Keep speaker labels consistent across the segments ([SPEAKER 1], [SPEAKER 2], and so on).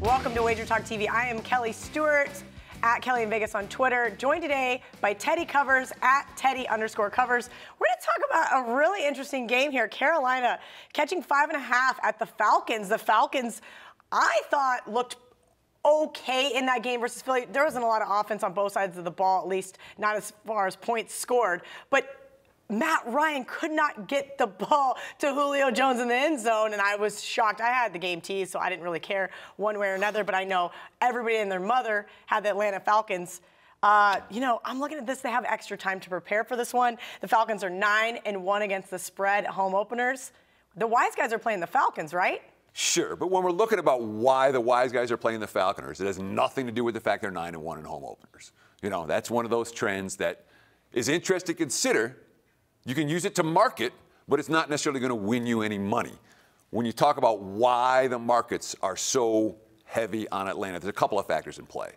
[SPEAKER 1] Welcome to WagerTalk TV. I am Kelly Stewart, at Kelly in Vegas on Twitter, joined today by Teddy Covers, at Teddy_Covers. We're going to talk about a really interesting game here. Carolina catching 5.5 at the Falcons. The Falcons, I thought, looked okay in that game versus Philly. There wasn't a lot of offense on both sides of the ball, at least not as far as points scored. But Matt Ryan could not get the ball to Julio Jones in the end zone, and I was shocked. I had the game teased, so I didn't really care one way or another, but I know everybody and their mother had the Atlanta Falcons. You know, I'm looking at this. They have extra time to prepare for this one. The Falcons are 9-1 against the spread at home openers. The wise guys are playing the Falcons, right?
[SPEAKER 2] Sure, but when we're looking about why the wise guys are playing the Falconers, it has nothing to do with the fact they're 9-1 in home openers. You know, that's one of those trends that is interesting to consider. You can use it to market, but it's not necessarily going to win you any money. When you talk about why the markets are so heavy on Atlanta, there's a couple of factors in play.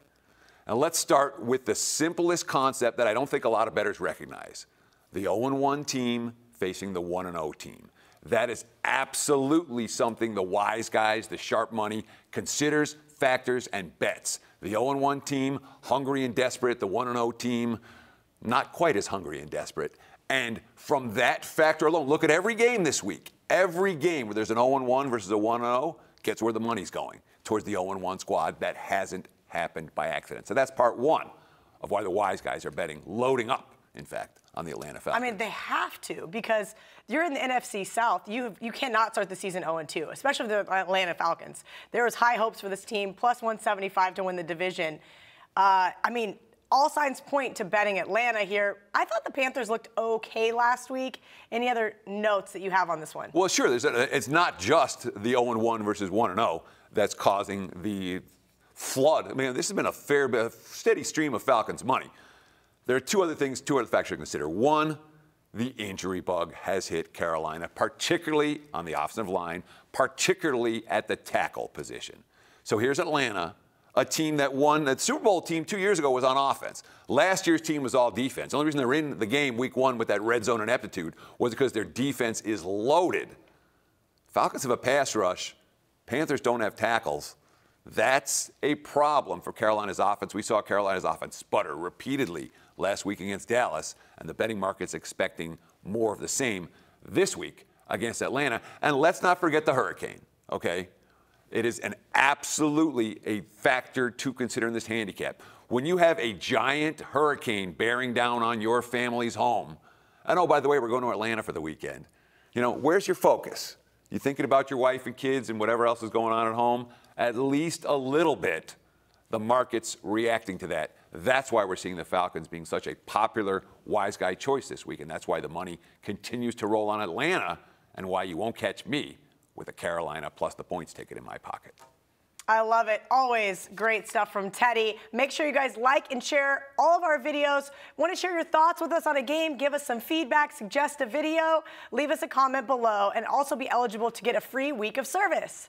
[SPEAKER 2] And let's start with the simplest concept that I don't think a lot of bettors recognize. The 0-1 team facing the 1-0 team. That is absolutely something the wise guys, the sharp money, considers, factors, and bets. The 0-1 team, hungry and desperate. The 1-0 team, not quite as hungry and desperate. And from that factor alone, look at every game this week. Every game where there's an 0-1 versus a 1-0 gets where the money's going, towards the 0-1 squad. That hasn't happened by accident. So that's part one of why the wise guys are betting, loading up, in fact, on the Atlanta Falcons.
[SPEAKER 1] I mean, they have to, because you're in the NFC South. You cannot start the season 0-2, especially with the Atlanta Falcons. There was high hopes for this team, plus 175 to win the division. I mean, all signs point to betting Atlanta here. I thought the Panthers looked okay last week. Any other notes that you have on this one?
[SPEAKER 2] Well, sure. It's not just the 0-1 versus 1-0 that's causing the flood. I mean, this has been a steady stream of Falcons money. There are two other factors to consider. One, the injury bug has hit Carolina, particularly on the offensive line, particularly at the tackle position. So here's Atlanta, a team that won. The Super Bowl team 2 years ago was on offense. Last year's team was all defense. The only reason they're in the game week one with that red zone ineptitude was because their defense is loaded. Falcons have a pass rush. Panthers don't have tackles. That's a problem for Carolina's offense. We saw Carolina's offense sputter repeatedly last week against Dallas, and the betting market's expecting more of the same this week against Atlanta. And let's not forget the hurricane, okay? It is absolutely a factor to consider in this handicap. When you have a giant hurricane bearing down on your family's home, and oh, by the way, we're going to Atlanta for the weekend. You know, where's your focus? You thinking about your wife and kids and whatever else is going on at home? At least a little bit, the market's reacting to that. That's why we're seeing the Falcons being such a popular wise guy choice this week, and that's why the money continues to roll on Atlanta, and why you won't catch me with a Carolina plus the points ticket in my pocket.
[SPEAKER 1] I love it. Always great stuff from Teddy. Make sure you guys like and share all of our videos. Want to share your thoughts with us on a game? Give us some feedback, suggest a video, leave us a comment below, and also be eligible to get a free week of service.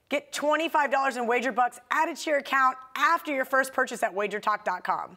[SPEAKER 1] Get $25 in wager bucks added to your account after your first purchase at WagerTalk.com.